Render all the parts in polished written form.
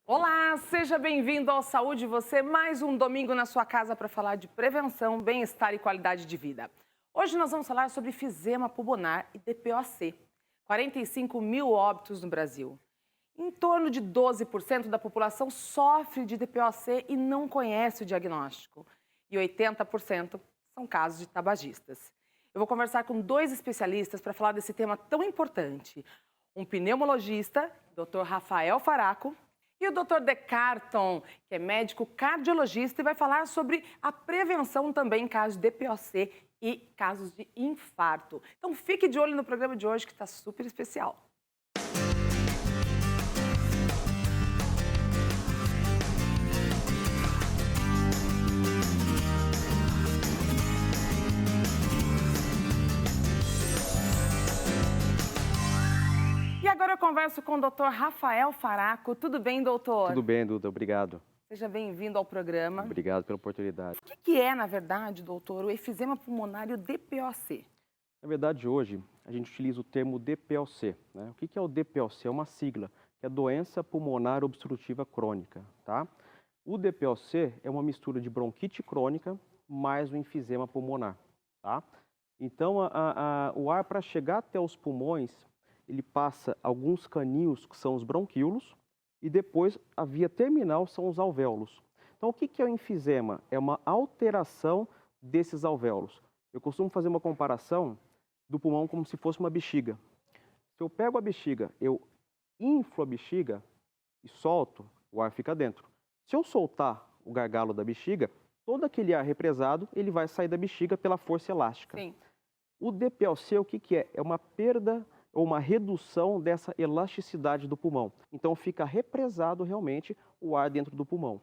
Olá, seja bem-vindo ao Saúde e Você, mais um domingo na sua casa para falar de prevenção, bem-estar e qualidade de vida. Hoje nós vamos falar sobre enfisema pulmonar e DPOC. 45 mil óbitos no Brasil. Em torno de 12% da população sofre de DPOC e não conhece o diagnóstico. E 80% são casos de tabagistas. Eu vou conversar com dois especialistas para falar desse tema tão importante. Um pneumologista, Dr. Rafael Faraco, e o Dr. Decarton, que é médico cardiologista e vai falar sobre a prevenção também em casos de DPOC e casos de infarto. Então fique de olho no programa de hoje que está super especial. E agora eu converso com o Dr. Rafael Faraco. Tudo bem, doutor? Tudo bem, Duda, obrigado. Seja bem-vindo ao programa. Obrigado pela oportunidade. O que é, na verdade, doutor, o efizema pulmonar e o DPOC? Na verdade, hoje, a gente utiliza o termo DPOC. Né? O que é o DPOC? É uma sigla, que é Doença Pulmonar Obstrutiva Crônica. Tá? O DPOC é uma mistura de bronquite crônica mais o enfisema pulmonar. Tá? Então, o ar, para chegar até os pulmões, ele passa alguns caninhos, que são os bronquíolos, e depois a via terminal são os alvéolos. Então, o que é o enfisema? É uma alteração desses alvéolos. Eu costumo fazer uma comparação do pulmão como se fosse uma bexiga. Se eu pego a bexiga, eu inflo a bexiga e solto, o ar fica dentro. Se eu soltar o gargalo da bexiga, todo aquele ar represado, ele vai sair da bexiga pela força elástica. Sim. O DPOC, o que é? É uma perda ou uma redução dessa elasticidade do pulmão. Então fica represado realmente o ar dentro do pulmão.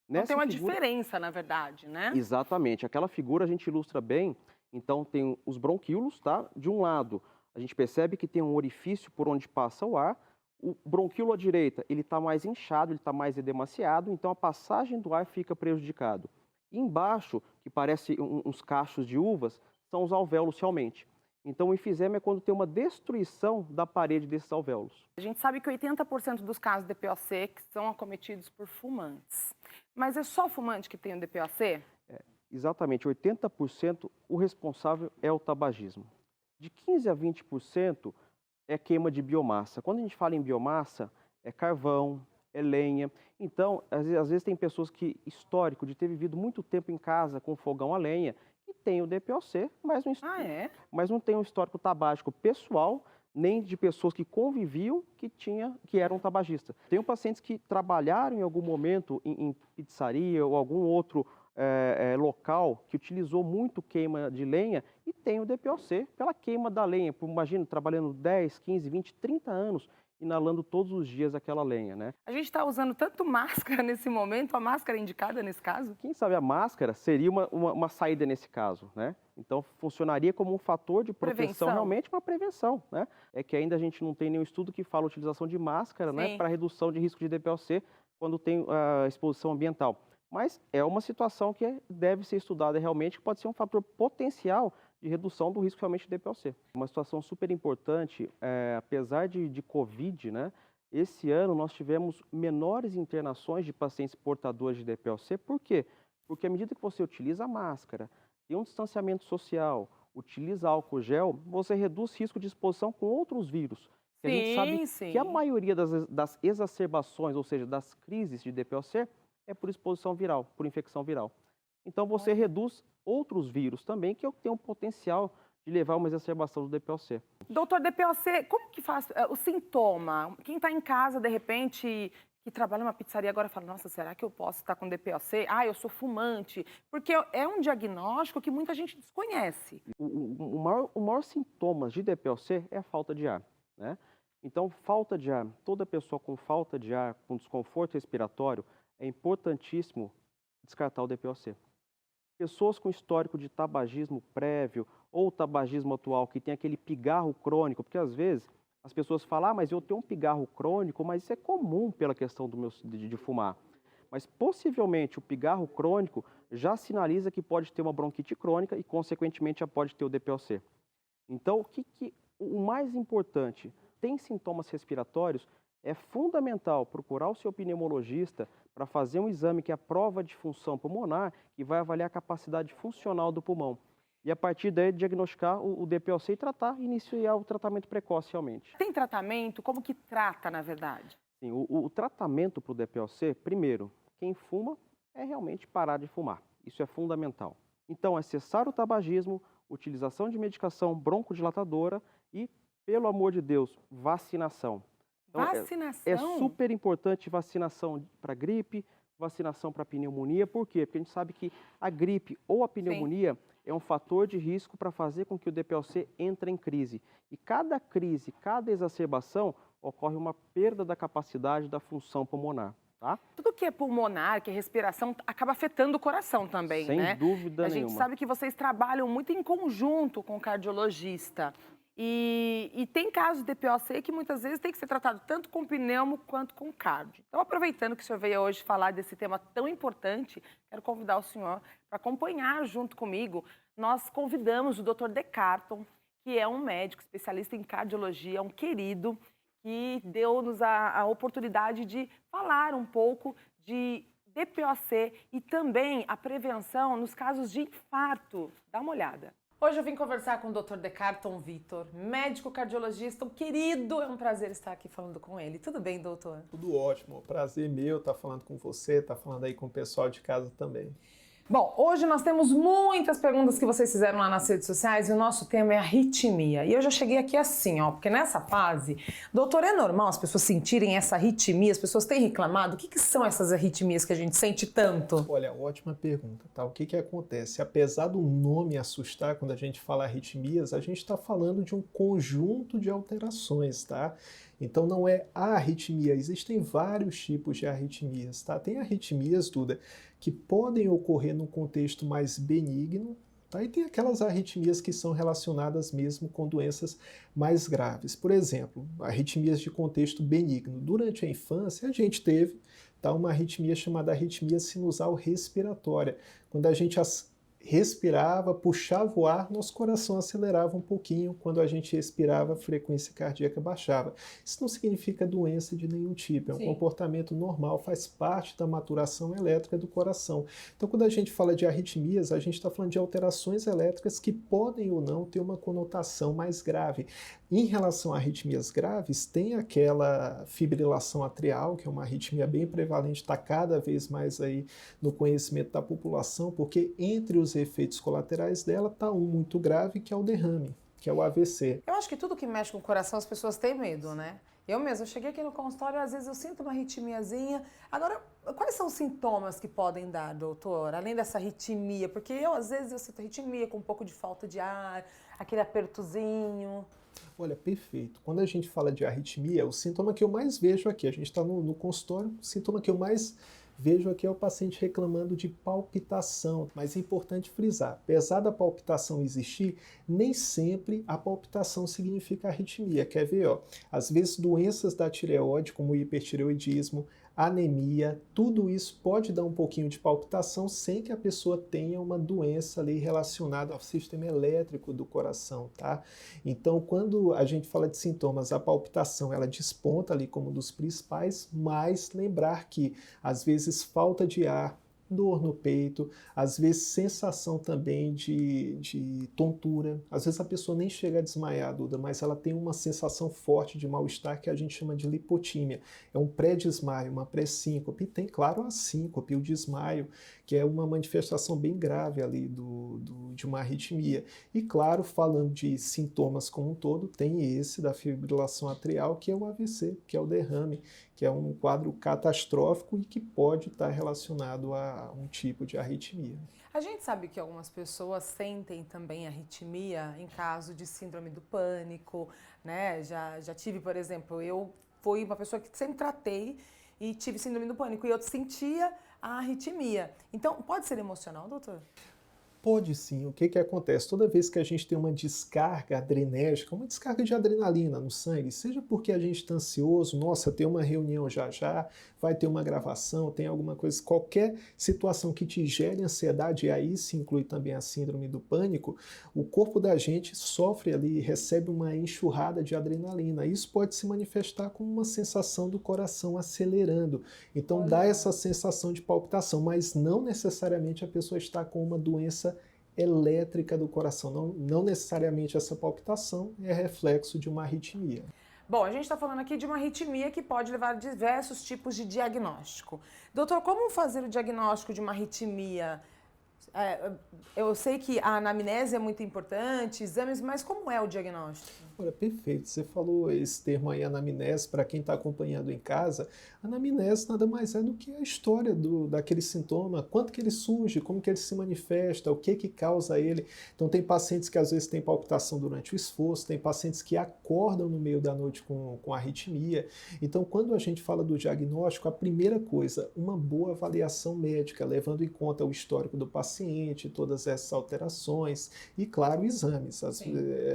Então tem uma diferença, na verdade, né? Exatamente. Aquela figura a gente ilustra bem. Então tem os bronquíolos, tá? De um lado, a gente percebe que tem um orifício por onde passa o ar. O bronquíolo à direita, ele está mais inchado, ele está mais edemaciado, então a passagem do ar fica prejudicado. E embaixo, que parece uns cachos de uvas, são os alvéolos realmente. Então, o enfisema é quando tem uma destruição da parede desses alvéolos. A gente sabe que 80% dos casos de DPOC são acometidos por fumantes. Mas é só fumante que tem o DPOC? Exatamente, 80% o responsável é o tabagismo. De 15% a 20% é queima de biomassa. Quando a gente fala em biomassa, é carvão, é lenha. Então, às vezes tem pessoas que, histórico de ter vivido muito tempo em casa com fogão a lenha, e tem o DPOC, mas não tem um histórico tabágico pessoal, nem de pessoas que conviviam que eram tabagistas. Tenho pacientes que trabalharam em algum momento em pizzaria ou algum outro local que utilizou muito queima de lenha e tem o DPOC pela queima da lenha. Imagina, trabalhando 10, 15, 20, 30 anos, inalando todos os dias aquela lenha, né? A gente está usando tanto máscara nesse momento, a máscara é indicada nesse caso? Quem sabe a máscara seria uma saída nesse caso, né? Então, funcionaria como um fator de proteção, realmente uma prevenção, né? É que ainda a gente não tem nenhum estudo que fala a utilização de máscara, né, para redução de risco de DPOC quando tem a exposição ambiental. Mas é uma situação que deve ser estudada realmente, que pode ser um fator potencial de redução do risco realmente de DPOC. Uma situação super importante, apesar de Covid, né, esse ano nós tivemos menores internações de pacientes portadores de DPOC. Por quê? Porque à medida que você utiliza a máscara, tem um distanciamento social, utiliza álcool gel, você reduz risco de exposição com outros vírus. A gente sabe que a maioria das exacerbações, ou seja, das crises de DPOC, é por exposição viral, por infecção viral. Então você reduz outros vírus também que têm um potencial de levar a uma exacerbação do DPOC. Doutor, DPOC, como que faz o sintoma? Quem está em casa, de repente, que trabalha numa pizzaria agora fala, nossa, será que eu posso estar com DPOC? Ah, eu sou fumante. Porque é um diagnóstico que muita gente desconhece. O maior sintoma de DPOC é a falta de ar, né? Então, falta de ar, toda pessoa com falta de ar, com desconforto respiratório, é importantíssimo descartar o DPOC. Pessoas com histórico de tabagismo prévio ou tabagismo atual, que tem aquele pigarro crônico, porque às vezes as pessoas falam, mas eu tenho um pigarro crônico, mas isso é comum pela questão de fumar. Mas possivelmente o pigarro crônico já sinaliza que pode ter uma bronquite crônica e, consequentemente, já pode ter o DPOC. Então, o mais importante, tem sintomas respiratórios, é fundamental procurar o seu pneumologista para fazer um exame que é a prova de função pulmonar, que vai avaliar a capacidade funcional do pulmão. E a partir daí diagnosticar o DPOC e iniciar o tratamento precoce realmente. Tem tratamento? Como que trata, na verdade? Sim, o tratamento para o DPOC, primeiro, quem fuma é realmente parar de fumar. Isso é fundamental. Então, é cessar o tabagismo, utilização de medicação broncodilatadora e, pelo amor de Deus, vacinação. Então, Vacinação? É super importante vacinação para gripe, vacinação para pneumonia. Por quê? Porque a gente sabe que a gripe ou a pneumonia é um fator de risco para fazer com que o DPOC entre em crise. E cada crise, cada exacerbação, ocorre uma perda da capacidade da função pulmonar. Tá? Tudo que é pulmonar, que é respiração, acaba afetando o coração também, né? Sem dúvida nenhuma. A gente sabe que vocês trabalham muito em conjunto com o cardiologista. E tem casos de DPOC que muitas vezes tem que ser tratado tanto com pneumo quanto com cardio. Então, aproveitando que o senhor veio hoje falar desse tema tão importante, quero convidar o senhor para acompanhar junto comigo. Nós convidamos o Dr. Decarton, que é um médico especialista em cardiologia, um querido, que deu-nos a oportunidade de falar um pouco de DPOC e também a prevenção nos casos de infarto. Dá uma olhada. Hoje eu vim conversar com o Dr. Decarton Vitor, médico cardiologista, um querido. É um prazer estar aqui falando com ele. Tudo bem, doutor? Tudo ótimo. Prazer meu estar falando com você, estar falando aí com o pessoal de casa também. Bom, hoje nós temos muitas perguntas que vocês fizeram lá nas redes sociais e o nosso tema é arritmia. E eu já cheguei aqui assim, ó, porque nessa fase, doutor, é normal as pessoas sentirem essa arritmia? As pessoas têm reclamado? O que são essas arritmias que a gente sente tanto? Olha, ótima pergunta, tá? O que acontece? Apesar do nome assustar, quando a gente fala arritmias, a gente está falando de um conjunto de alterações, tá? Então não é a arritmia, existem vários tipos de arritmias, tá? Tem arritmias, Duda, que podem ocorrer num contexto mais benigno, tá? E tem aquelas arritmias que são relacionadas mesmo com doenças mais graves. Por exemplo, arritmias de contexto benigno. Durante a infância, a gente teve uma arritmia chamada arritmia sinusal respiratória. Quando a gente respirava, puxava o ar, nosso coração acelerava um pouquinho. Quando a gente expirava, a frequência cardíaca baixava. Isso não significa doença de nenhum tipo, é um comportamento normal, faz parte da maturação elétrica do coração. Então, quando a gente fala de arritmias, a gente está falando de alterações elétricas que podem ou não ter uma conotação mais grave. Em relação a arritmias graves, tem aquela fibrilação atrial, que é uma arritmia bem prevalente, está cada vez mais aí no conhecimento da população, porque entre os efeitos colaterais dela está um muito grave, que é o derrame, que é o AVC. Eu acho que tudo que mexe com o coração as pessoas têm medo, né? Eu mesma, eu cheguei aqui no consultório, às vezes eu sinto uma arritmiazinha. Agora, quais são os sintomas que podem dar, doutor, além dessa arritmia? Porque às vezes, eu sinto arritmia com um pouco de falta de ar, aquele apertozinho. Olha, perfeito. Quando a gente fala de arritmia, o sintoma que eu mais vejo aqui, a gente está no consultório, o sintoma que eu mais vejo aqui é o paciente reclamando de palpitação, mas é importante frisar, apesar da palpitação existir, nem sempre a palpitação significa arritmia. Quer ver, ó? Às vezes doenças da tireoide, como o hipertireoidismo, anemia, tudo isso pode dar um pouquinho de palpitação sem que a pessoa tenha uma doença ali relacionada ao sistema elétrico do coração, tá? Então, quando a gente fala de sintomas, a palpitação, ela desponta ali como um dos principais, mas lembrar que, às vezes, falta de ar, dor no peito, às vezes sensação também de tontura. Às vezes a pessoa nem chega a desmaiar, Duda, mas ela tem uma sensação forte de mal-estar que a gente chama de lipotímia. É um pré-desmaio, uma pré-síncope. E tem, claro, a síncope, o desmaio, que é uma manifestação bem grave ali de uma arritmia. E, claro, falando de sintomas como um todo, tem esse da fibrilação atrial, que é o AVC, que é o derrame, que é um quadro catastrófico e que pode estar relacionado a um tipo de arritmia. A gente sabe que algumas pessoas sentem também arritmia em caso de síndrome do pânico, né? Já tive, por exemplo, eu fui uma pessoa que sempre tratei e tive síndrome do pânico e eu sentia a arritmia. Então, pode ser emocional, doutor? Pode sim. O que que acontece? Toda vez que a gente tem uma descarga adrenérgica, uma descarga de adrenalina no sangue, seja porque a gente está ansioso, nossa, tem uma reunião já já, vai ter uma gravação, tem alguma coisa, qualquer situação que te gere ansiedade, e aí se inclui também a síndrome do pânico, o corpo da gente sofre ali, recebe uma enxurrada de adrenalina. Isso pode se manifestar como uma sensação do coração acelerando. Então dá essa sensação de palpitação, mas não necessariamente a pessoa está com uma doença elétrica do coração. Não necessariamente essa palpitação é reflexo de uma arritmia. Bom, a gente está falando aqui de uma arritmia que pode levar a diversos tipos de diagnóstico. Doutor, como fazer o diagnóstico de uma arritmia? Eu sei que a anamnese é muito importante, exames, mas como é o diagnóstico? Olha, perfeito. Você falou esse termo aí, anamnese, para quem está acompanhando em casa. Anamnese nada mais é do que a história daquele sintoma, quanto que ele surge, como que ele se manifesta, o que causa ele. Então tem pacientes que às vezes têm palpitação durante o esforço, tem pacientes que acordam no meio da noite com arritmia. Então quando a gente fala do diagnóstico, a primeira coisa, uma boa avaliação médica, levando em conta o histórico do paciente, todas essas alterações e, claro, exames.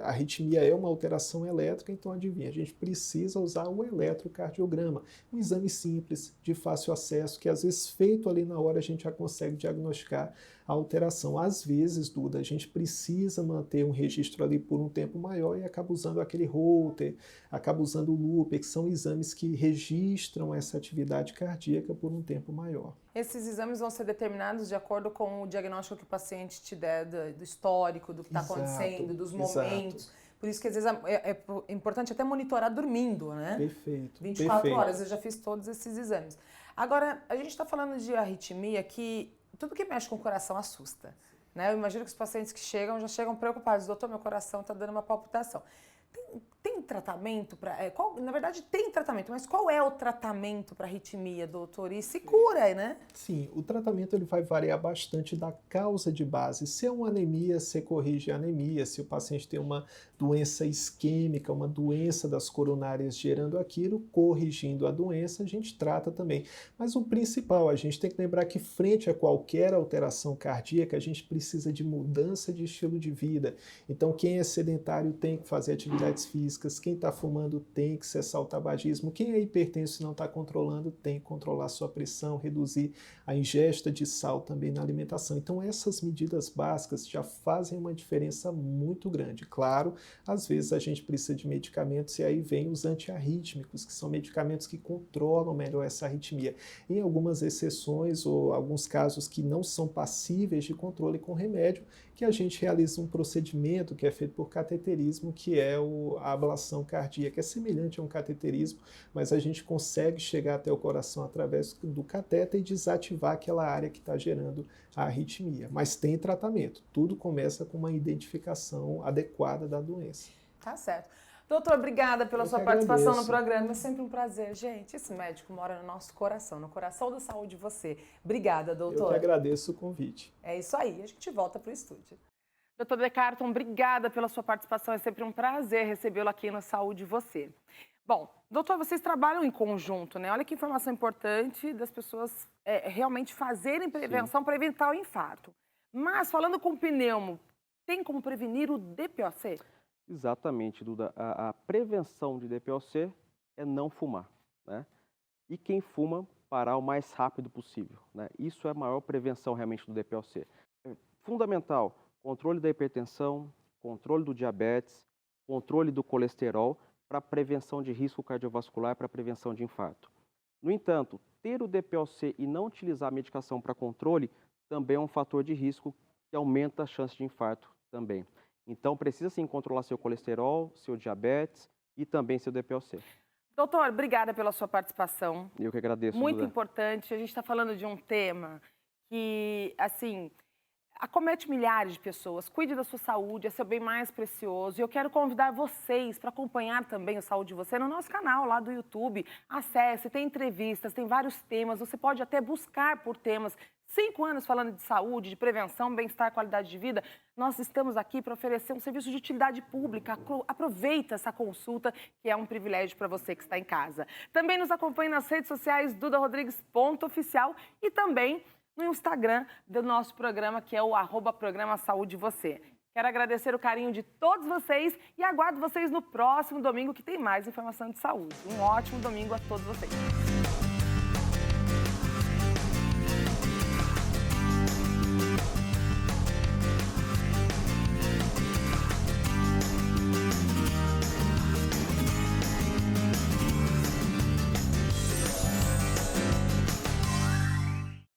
A arritmia é uma alteração elétrica, então adivinha, a gente precisa usar o eletrocardiograma, um exame simples, de fácil acesso, que às vezes feito ali na hora a gente já consegue diagnosticar a alteração. Às vezes, Duda, a gente precisa manter um registro ali por um tempo maior e acaba usando aquele Holter, acaba usando o Looper, que são exames que registram essa atividade cardíaca por um tempo maior. Esses exames vão ser determinados de acordo com o diagnóstico que o paciente te der, do histórico, do que está acontecendo, dos momentos. Exato. Por isso que às vezes é importante até monitorar dormindo, né? Perfeito. 24 horas, eu já fiz todos esses exames. Agora, a gente está falando de arritmia que tudo que mexe com o coração assusta, né? Eu imagino que os pacientes que chegam já chegam preocupados. Doutor, meu coração está dando uma palpitação. Tem tratamento para... na verdade, tem tratamento, mas qual é o tratamento para arritmia, doutor? E se cura, né? Sim, o tratamento ele vai variar bastante da causa de base. Se é uma anemia, você corrige a anemia. Se o paciente tem uma doença isquêmica, uma doença das coronárias gerando aquilo, corrigindo a doença, a gente trata também. Mas o principal, a gente tem que lembrar que frente a qualquer alteração cardíaca, a gente precisa de mudança de estilo de vida. Então, quem é sedentário tem que fazer atividades físicas, quem está fumando tem que cessar o tabagismo, quem é hipertenso e não está controlando tem que controlar sua pressão, reduzir a ingesta de sal também na alimentação. Então essas medidas básicas já fazem uma diferença muito grande. Claro, às vezes a gente precisa de medicamentos e aí vem os antiarrítmicos, que são medicamentos que controlam melhor essa arritmia. Em algumas exceções ou alguns casos que não são passíveis de controle com remédio, que a gente realiza um procedimento que é feito por cateterismo, que é a ablação cardíaca. É semelhante a um cateterismo, mas a gente consegue chegar até o coração através do catéter e desativar aquela área que está gerando a arritmia. Mas tem tratamento. Tudo começa com uma identificação adequada da doença. Tá certo. Doutor, obrigada pela sua participação no programa. É sempre um prazer. Gente, esse médico mora no nosso coração, no coração da saúde de você. Obrigada, doutor. Eu que agradeço o convite. É isso aí. A gente volta para o estúdio. Doutor Decarton, obrigada pela sua participação. É sempre um prazer recebê-lo aqui no Saúde Você. Bom, doutor, vocês trabalham em conjunto, né? Olha que informação importante das pessoas realmente fazerem prevenção para evitar o infarto. Mas, falando com o pneumo, tem como prevenir o DPOC? Exatamente, Duda. A prevenção de DPOC é não fumar, né? E quem fuma, parar o mais rápido possível, né? Isso é a maior prevenção realmente do DPOC. É fundamental, controle da hipertensão, controle do diabetes, controle do colesterol para prevenção de risco cardiovascular e para prevenção de infarto. No entanto, ter o DPOC e não utilizar a medicação para controle também é um fator de risco que aumenta a chance de infarto também. Então, precisa sim controlar seu colesterol, seu diabetes e também seu DPOC. Doutor, obrigada pela sua participação. Eu que agradeço, Muito Duda. importante. A gente está falando de um tema que, assim, acomete milhares de pessoas. Cuide da sua saúde, é seu bem mais precioso. E eu quero convidar vocês para acompanhar também o Saúde de Você no nosso canal lá do YouTube. Acesse, tem entrevistas, tem vários temas. Você pode até buscar por temas. 5 anos falando de saúde, de prevenção, bem-estar, qualidade de vida. Nós estamos aqui para oferecer um serviço de utilidade pública. Aproveita essa consulta, que é um privilégio para você que está em casa. Também nos acompanhe nas redes sociais, dudarodrigues.oficial e também no Instagram do nosso programa, que é o @programa Saúde Você. Quero agradecer o carinho de todos vocês e aguardo vocês no próximo domingo, que tem mais informação de saúde. Um ótimo domingo a todos vocês.